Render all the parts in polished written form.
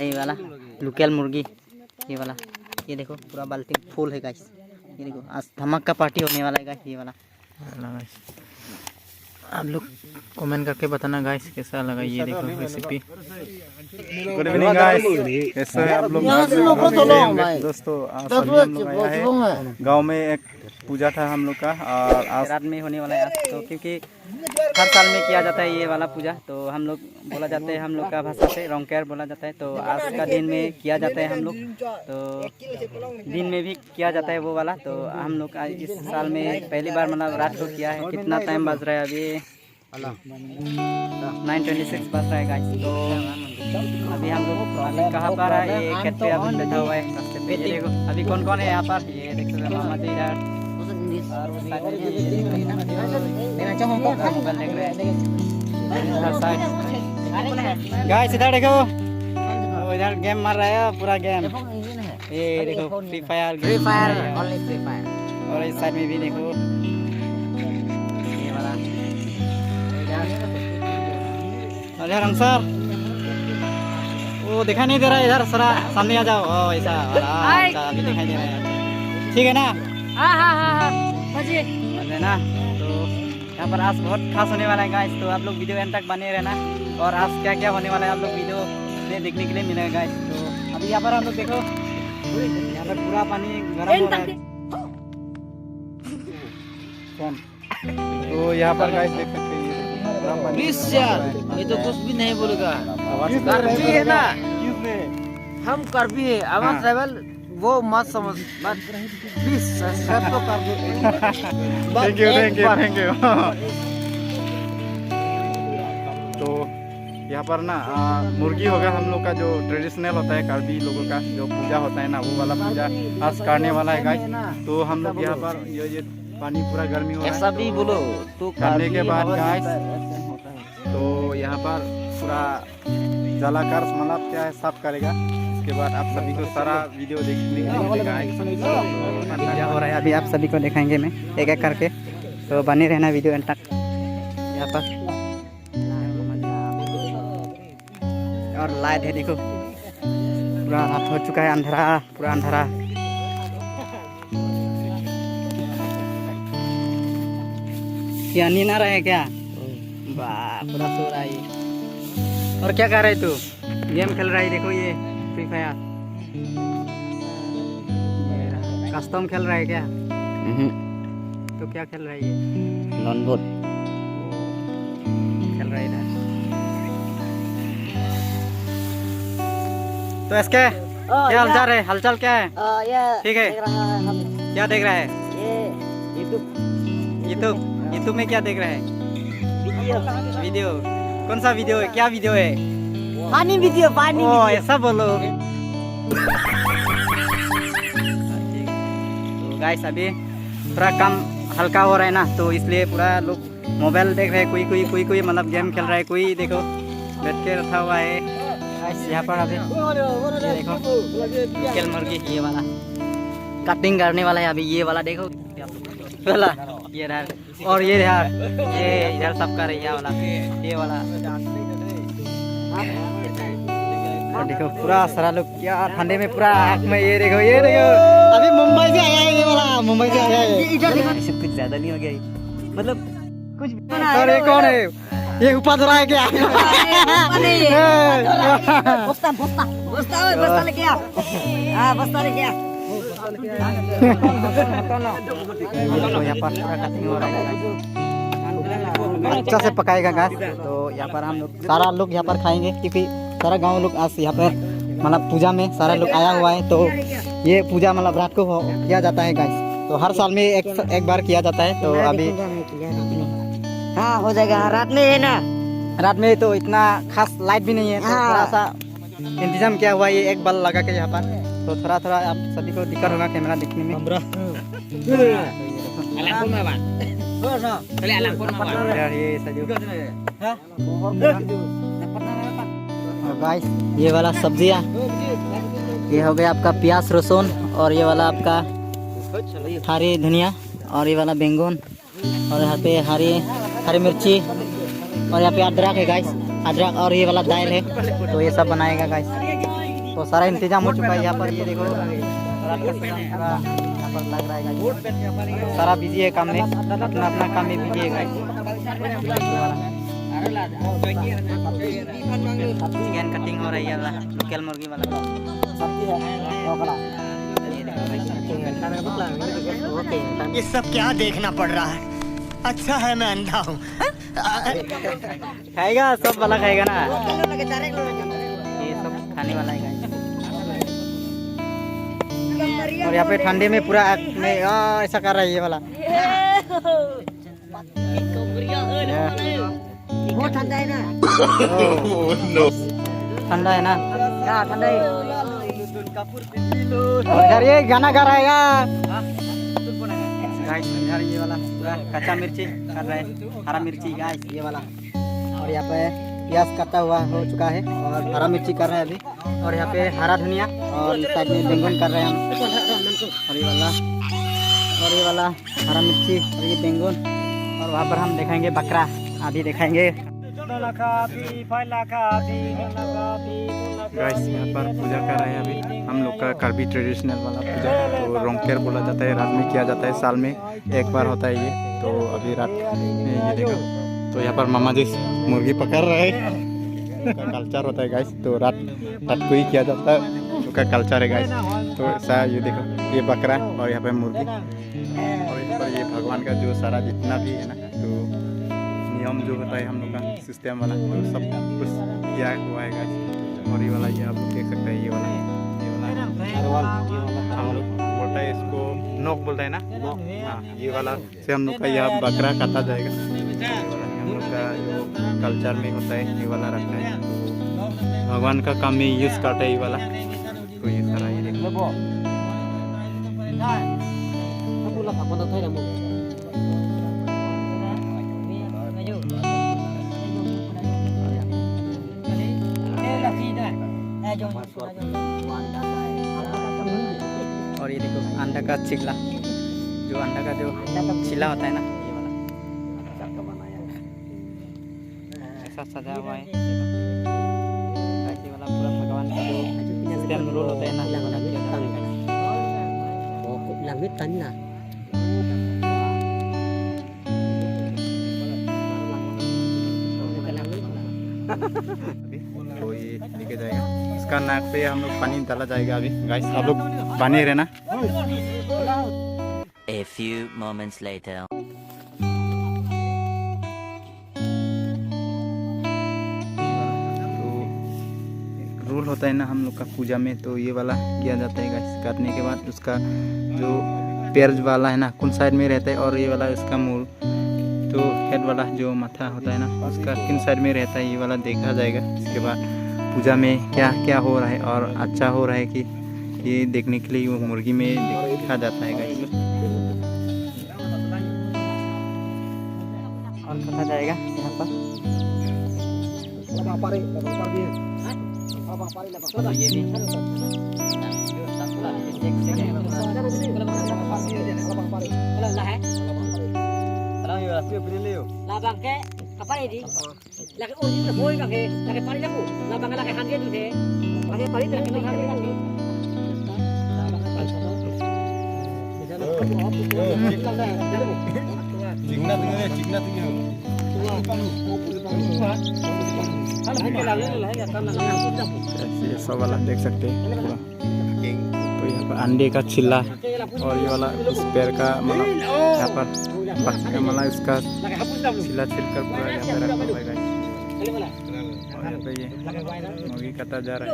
ये वाला लोकल मुर्गी, ये वाला, ये देखो पूरा बाल्टी फुल है गाइस। ये देखो आज धमाका पार्टी होने वाला है गाइस। ये वाला आप लोग कमेंट करके बताना गाइस कैसा लगा। ये देखो रेसिपी। गुड इवनिंग गाइस, कैसे हैं आप लोग? दोस्तों आज हम लोग आया है गांव में, एक पूजा था हम लोग का और आज रात में होने वाला है आज। तो क्योंकि हर साल में किया जाता है ये वाला पूजा, तो हम लोग बोला जाता है, हम लोग का भाषा से रोंकेर बोला जाता है। तो आज का दिन में किया जाता है हम लोग, तो दिन में भी किया जाता है वो वाला। तो हम लोग आज इस साल में पहली बार मतलब रात को किया है। कितना टाइम बज रहा है अभी? 9:26 बज रहा है गाइस। तो अभी हम लोग अभी कहाँ पर है? ये खेत पे अभी बैठा हुआ है रास्ते पे। ये देखो अभी कौन कौन है यहाँ पर, ये देख सकते हैं मामा जी इधर और वो साइड गाइस इधर देखो, इधर गेम मार रहा है पूरा गेम। ये देखो free fire only free fire. और इस साइड में भी देखो ये वाला इधर अंसर, वो दिखाई नहीं दे रहा है इधर, सरा सामने आ जाओ। ओ ऐसा अभी दिखाई दे रहा है, ठीक है ना? हाँ है ना। तो यहाँ पर आज बहुत खास होने वाला है गाइस। तो आप लोग वीडियो एंड तक बने रहना, और आज क्या क्या होने वाला है आप लोग वीडियो में देखने के लिए मिलेगा गाइस। तो अभी यहाँ पर हम लोग देखो, यहाँ पर पूरा पानी गर्म हो रहा है। तो यहाँ पर गाइस देख सकते हैं प्लीज यार, ये तो कुछ भी नहीं बोलेगा। कर भी है ना, हम कर भी है। आवाज ट्रैवल वो मत समझ, बस प्लीज सब्सक्राइब तो कर दो। Thank you. तो यहाँ पर ना मुर्गी होगा हम लोग का, जो ट्रेडिशनल होता है कार्बी लोगों का जो पूजा होता है ना, वो वाला पूजा आज करने वाला है गाइस। तो हम लोग यहाँ पर ये पानी पूरा गर्मी हो रहा है, ऐसा भी बोलो तो करने के बाद गाइस तो यहाँ पर पूरा जलाकर मतलब क्या है साफ करेगा। उसके बाद आप सभी को सारा वीडियो देखने के लिए मिलेगा। क्या हो रहा है अभी आप सभी को दिखाएंगे मैं एक एक करके, तो बने रहना वीडियो एंड तक। यहाँ पर और लाइट है देखो, पूरा रात हो चुका है, अंधेरा पूरा अंधेरा। क्या नींद आ रहा है क्या? वाह पूरा सो रहा है। और क्या कर रहा है तू? गेम खेल रहा है देखो, ये फ्री फायर कस्टम खेल रहा है क्या? तो क्या खेल रहा है ये? लॉन बोट खेल रहा है इधर। तो इसके क्या हालचाल है? हालचाल क्या है? ठीक है। क्या देख रहा है? यूट्यूब में क्या देख रहा है? वीडियो। कौन सा वीडियो है? क्या वीडियो है? पानी वीडियो। पानी ओ ऐसा बोलो। तो गाइस अभी थोड़ा कम हल्का हो रहा है ना, तो इसलिए पूरा लोग मोबाइल देख रहे हैं। कोई मतलब गेम खेल रहा है, कोई देखो बैठ के रखा हुआ है गाइस। यहाँ पर अभी ये देखो लोकल मुर्गी, ये वाला कटिंग करने वाला है अभी। ये वाला देखो वाला ये रहा, और ये रहा, ये इधर सब कर रही है वाला, ये वाला। और देखो पूरा सारा लोग क्या ठंडे में पूरा आँख में, ये देखो अभी मुंबई से आया है ये वाला, मुंबई से आया है। सब कुछ ज्यादा नहीं हो गया मतलब कुछ। और ये कौन है? ये ऊपर रहा है क्या? बस्ता लेके आ, बस्ता लेके आ। अच्छा से पकाएगा गाइस। तो यहाँ पर हम लोग सारा लोग यहाँ पर खाएंगे, क्योंकि सारा गांव लोग आज यहाँ पर मतलब पूजा में सारा लोग आया हुआ है। तो ये पूजा मतलब रात को किया जाता है गाइस। तो हर साल में एक बार किया जाता है। तो अभी हाँ हो जाएगा, रात में है ना। रात में तो इतना खास लाइट भी नहीं है, तो थोड़ा सा इंतजाम किया हुआ है ये एक बल्ब लगा के यहाँ पर। तो थोड़ा आप सभी को दिक्कत होगा कैमरा दिखने में। गाइस ये वाला सब्जियाँ, ये हो गया आपका प्याज लहसुन, और ये वाला आपका हरी धनिया, और ये वाला बैंगन, और यहाँ पे हरी मिर्ची, और यहाँ पे अदरक है गाइस, अदरक, और ये वाला दाल है। तो ये सब बनाएगा गाइस। तो सारा इंतजाम हो चुका है यहाँ पर। ये देखो रात का पूरा यहाँ पर लग रहा है गाइस। सारा बिजी है काम में, अपना अपना काम में बिजी है गाइस। चिकन कटिंग हो रही है वाला, लोकल मुर्गी वाला। ये सब क्या देखना पड़ रहा है? अच्छा है मैं अंधा हूँ। खाएगा सब वाला खाएगा ना, ये सब खाने वाला है गाइस। और यहाँ पे ठंडे में पूरा आग में ऐसा कर रहा है ये वाला। वो ठंडा है ना? ठंडा है ना? क्या ठंडा है? और इधर ये गाना गा रहा है यार गाइस। इधर ये वाला पूरा कच्चा मिर्ची कर रहा है, हरा मिर्ची गाइस ये वाला। और यहाँ पे प्याज कटा हुआ हो चुका है और हरा मिर्ची कर रहे हैं अभी। और यहाँ पे हरा धनिया और इस साइड में बैंगन कर रहे हैं हम। और ये वाला हरा मिर्ची और ये बैंगन। और वहाँ पर हम दिखाएंगे बकरा, अभी दिखाएंगे। गाइस यहाँ पर पूजा कर रहे हैं अभी हम लोग का कार्बी ट्रेडिशनल वाला पूजा, तो रोंगकेर बोला जाता है, रात में किया जाता है, साल में एक बार होता है ये। तो अभी रात में ये देखो, तो यहाँ पर मामा जी मुर्गी पकड़ रहे हैं। कल्चर होता है गाइस, तो रात को ही किया जाता है, उसका कल्चर है गाइस। तो ऐसा ये देखो, ये बकरा और यहाँ पर मुर्गी और यहाँ पर ये भगवान का जो सारा जितना भी है ना, तो नियम जो होता है हम लोग का सिस्टम वाला, तो सब कुछ किया हुआ है गाइस। और ये वाला ये आप लोग देख सकते हैं, ये वाला हम लोग बोलता है इसको नोक बोलता है ना, हाँ ये वाला से हम लोग का यह बकरा काटा जाएगा। ये वाला हम लोग का जो कल्चर में होता है, ये वाला रखता है, भगवान का काम में यूज करता है ये वाला। तो ये सारा ये देखो और ये देखो अंडा का चिल्ला, जो अंडा का जो चिल्ला होता है ना, ये वाला ऐसा सजा हुआ है। ये वाला पूरा भगवान का जो सिस्टम रोल होता है ना, तो ये लेके जाएगा, इसका नाक पे हम लोग पानी डाला जाएगा अभी गाइस। आप लोग बने रहना। A few moments later. तो रूल होता है ना हम लोग का पूजा में, तो ये वाला किया जाता है गाइस। काटने के बाद उसका जो पैर वाला है ना, कौन साइड में रहता है, और ये वाला उसका मुंह, तो हेड वाला जो माथा होता है ना, उसका किन साइड में रहता है, ये वाला देखा जाएगा। इसके बाद पूजा में क्या क्या हो रहा है और अच्छा हो रहा है कि ये देखने के लिए वो मुर्गी में देखा जाता है गाइस। और कटा जाएगा यहाँ पर। ये भी Labang ke apa ini? Lagi uji boy lagi pari aku. Labang lagi hangge tu deh. Lagi pari lagi hangge lagi. ये सब वाला देख सकते हैं पूरा। तो यहाँ पर अंडे का चिल्ला और ये वाला उस पैर का मतलब यहाँ पर बकरा मतलब इसका चिल्ला छिलकर पूरा यहाँ पे रखा हुआ है। और यहाँ पे ये मुर्गी काटा जा रहा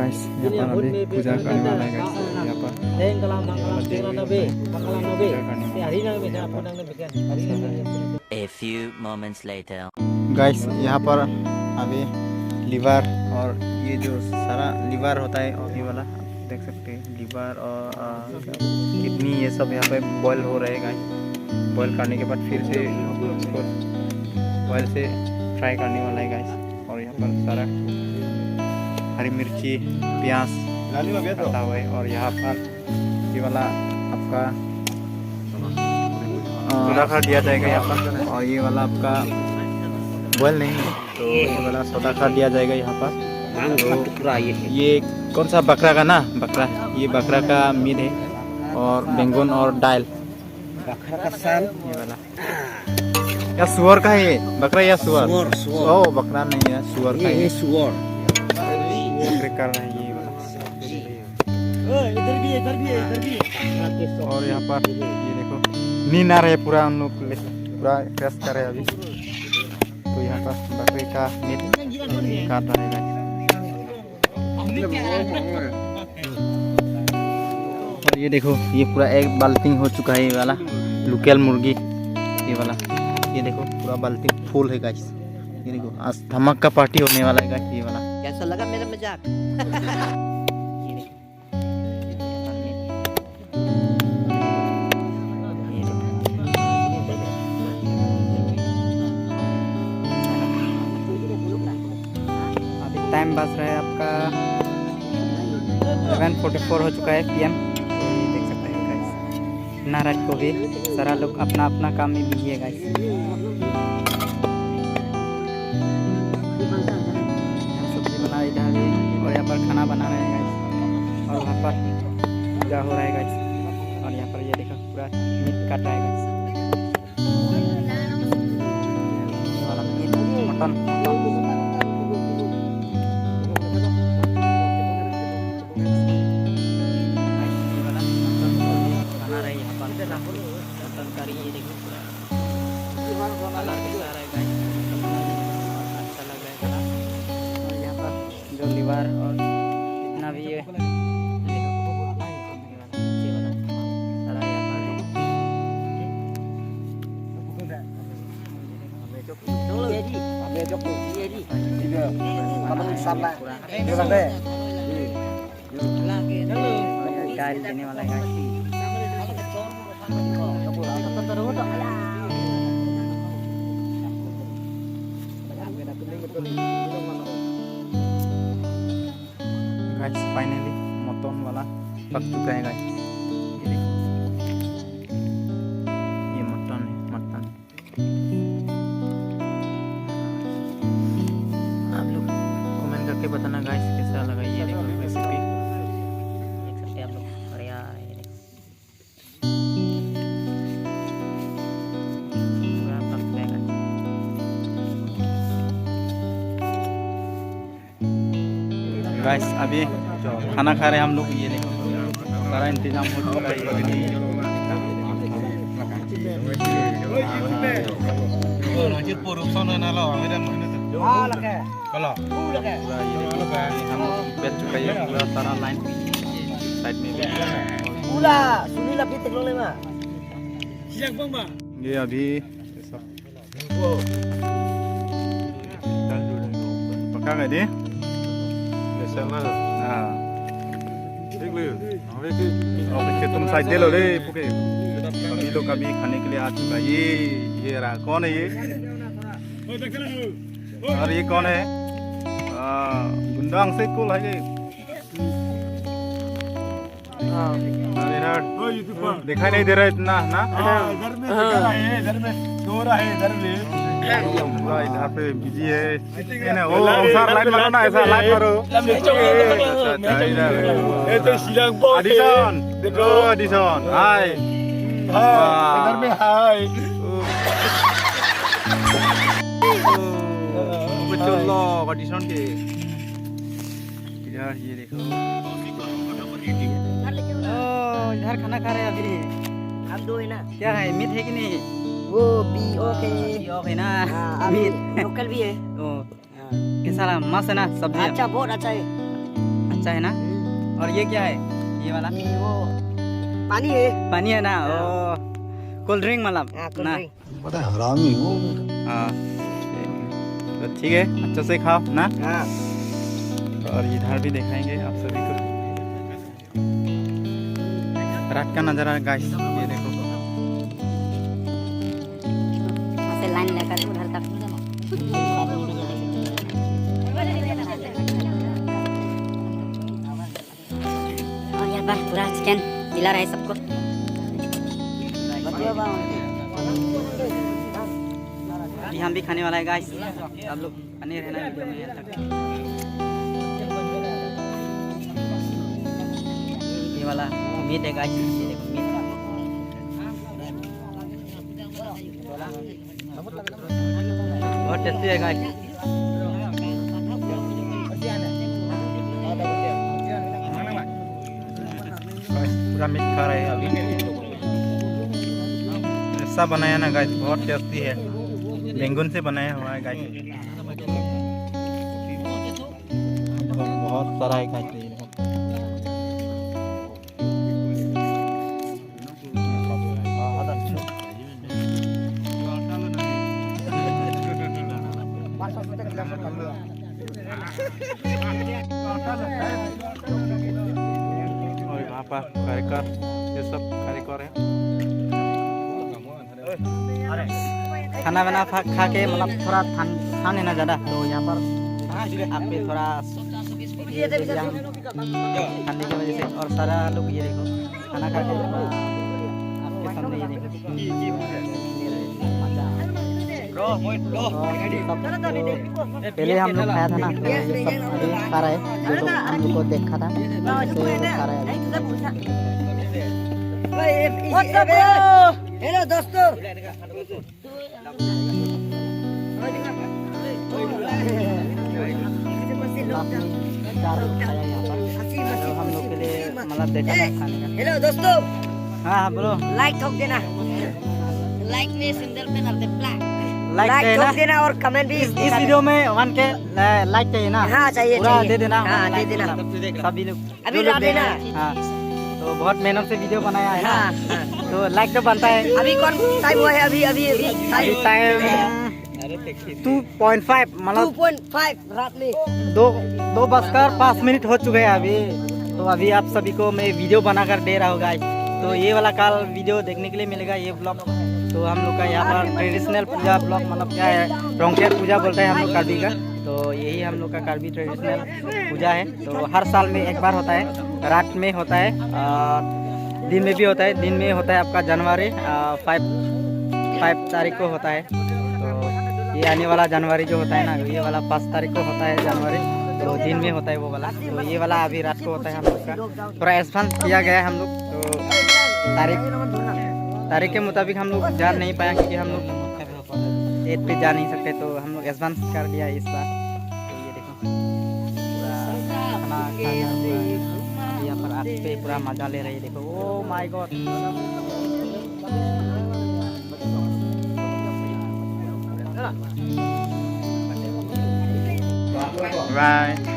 गाइस यहाँ पर अभी पूजा करने वाला है गाइस यहाँ पर A few moments later. Guys यहाँ पर अभी लीवर और ये जो सारा लीवर होता है और ये वाला आप देख सकते हैं लीवर और किडनी ये सब यहाँ पे बॉईल हो रहे हैं गाइस। बॉईल करने के बाद फिर से उसको ऑयल से फ्राई करने वाला है गाइस। और यहाँ पर सारा हरी मिर्ची प्याज कटा हुआ है और यहाँ पर ये वाला आपका सोडा खार दिया जाएगा यहाँ पर। और ये वाला आपका बॉयल नहीं है तो ये वाला सोडा खार दिया जाएगा यहाँ पर। तो ये कौन सा बकरा का ना बकरा ये बकरा का मीट है और बैंगन और दाल बकरा का साल ये वाला या सुअर का है ये बकरा या सुअर ओ बकरा नहीं है सुअर का है सुअर बकरे कर रहे हैं ये वाला। इधर भी है और यहाँ पर ये देखो नींद आ रहा है पूरा हम लोग पूरा टेस्ट कर रहे हैं अभी। तो यहाँ पर बकरे का मीट काट रहा है गाइस। और ये देखो ये पूरा एक बाल्टी हो चुका है ये वाला लोकल मुर्गी ये वाला। ये देखो पूरा बाल्टी फुल है गाइस। ये देखो आज धमाक का पार्टी होने वाला है गाइस ये वाला। कैसा लगा मेरा मजाक? अभी टाइम बस रहा है आपका 11:44 हो चुका है PM। तो ये देख सकते हैं गाइस ना रात को भी सारा लोग अपना अपना काम में बिजी है गाइस। सब्जी बना रही है और यहाँ पर खाना बना रहे हैं गाइस। और वहाँ पर पूजा हो रहा है गाइस। और यहाँ पर ये देखो पूरा मीट काट रहा है गाइस। ये वाला मीट मटन बना रहे हैं यहाँ पर मटन करी। ये देखो पूरा कलर कैसा आ रहा है गाइस। अच्छा लग रहा है कलर। और यहाँ पर जो लीवर और जितना भी है सारा यहाँ पर है डाल देने वाला है गाइस। गाइस फाइनली मटन वाला पक चुका है गाइस। ये देखो ये मटन है मटन। आप लोग कमेंट करके बताना गाइस कैसा लगा ये देखो रेसिपी। देख सकते हैं आप लोग। और यहाँ ये देखो। पूरा पक गया गाइस। गाइस अभी खाना खा रहे हैं हम लोग। ये देखो सारा इंतजाम हो चुका है। बैठ चुका है पूरा सारा लाइन साइड में ये अभी पका गए थे। ओके तुम साइड दे लो रे पुके। सभी लोग अभी खाने के लिए आ चुका है। ये रहा कौन है ये और ये कौन है गुंडांग से कौन है ये दिखाई नहीं दे रहा इतना ना। इधर में सो रहा है इधर में पूरा इधर पे बिजी है। ओ सर लाइन मारो ना ऐसा लाइन मारो। एडिसन देखो एडिसन हाय इधर में हाय चलो एडिसन के इधर ये देखो इधर खाना खा रहे हैं अभी। हम दो है ना। क्या है मीट है कि नहीं? वो BOK है ना अभी मीट लोकल भी है। कैसा लगा? मस्त है ना सब्जी? अच्छा बहुत अच्छा है। अच्छा है ना। और ये क्या है ये वाला? वो पानी है ना। ओ कोल्ड ड्रिंक मतलब ना। बड़ा हरामी हो। हाँ तो ठीक है, अच्छे से खाओ ना। हाँ और इधर भी दिखाएंगे आप सभी को रात का नज़ारा गाइस, ये देखो। ऐसे लाइन लेकर उधर तक और यहाँ पर पूरा चिकन खिला रहा है सबको। यहाँ भी खाने वाला है गाइस, आप लोग बने रहना वीडियो में यहाँ तक। ये वाला मीट है गाइस, ये देखो मीट बहुत टेस्टी है गाइस। पूरा मीट खा रहे हैं अभी। ऐसा बनाया ना गाइस, बहुत टेस्टी है। बैंगन से बनाया हुआ है गाइस, बहुत सारा है गाइस। और यहाँ पर कार्यकर, ये सब कार्यकर है। खाना बना खा के मतलब थोड़ा ठान लेना ज़्यादा, तो यहाँ पर आप पे थोड़ा ठंडी की वजह से। और सारा लोग ये देखो खाना खा के आपके सामने ये देखो। पहले हम लोग खाया था ना, तो ये सब अभी खा रहा है, जो लोग हम लोग को देखा था तो खा रहा है। हेलो दोस्तों, हम लोग के लिए मतलब देखा था खाने का। हेलो दोस्तों, हाँ बोलो। लाइक ठोक देना, लाइक में सिंगल पे कर दे ब्लैक, लाइक ठोक देना और कमेंट भी। इस वीडियो में 1K लाइक चाहिए ना। हाँ चाहिए, पूरा दे देना। हाँ दे देना, सभी लोग अभी ला देना। हाँ तो बहुत मेहनत से वीडियो बनाया है ना, हाँ, तो लाइक तो बनता है। अभी कौन टाइम हुआ है? अभी टाइम 2.5 मतलब 2.5 रात में। 2:05 हो चुके हैं अभी। तो अभी आप सभी को मैं वीडियो बनाकर दे रहा हूँ गाइस। तो ये वाला कल वीडियो देखने के लिए मिलेगा ये ब्लॉग। तो हम लोग का यहाँ पर ट्रेडिशनल पूजा ब्लॉग मतलब क्या है, रोंगटेर पूजा बोलते हैं हम लोग कार्बी का। तो यही हम लोग का कार्बी ट्रेडिशनल पूजा है। तो हर साल में एक बार होता है, रात में होता है, दिन में भी होता है। दिन में होता है आपका जनवरी 5 तारीख को होता है। तो ये आने वाला जनवरी जो होता है ना, ये वाला 5 तारीख को होता है जनवरी, तो दिन में होता है वो वाला। तो ये वाला अभी रात को होता है हम लोग का। थोड़ा एडवांस किया गया है हम लोग, तो तारीख के मुताबिक हम लोग जा नहीं पाया, क्योंकि हम लोग 8 पे जा नहीं सकते, तो हम लोग एडवांस कर दिया इस बार। तो ये देखो पूरा खाना खा यहाँ पर आप पे पूरा मजा ले रही है। देखो ओ माय गॉड, बाय।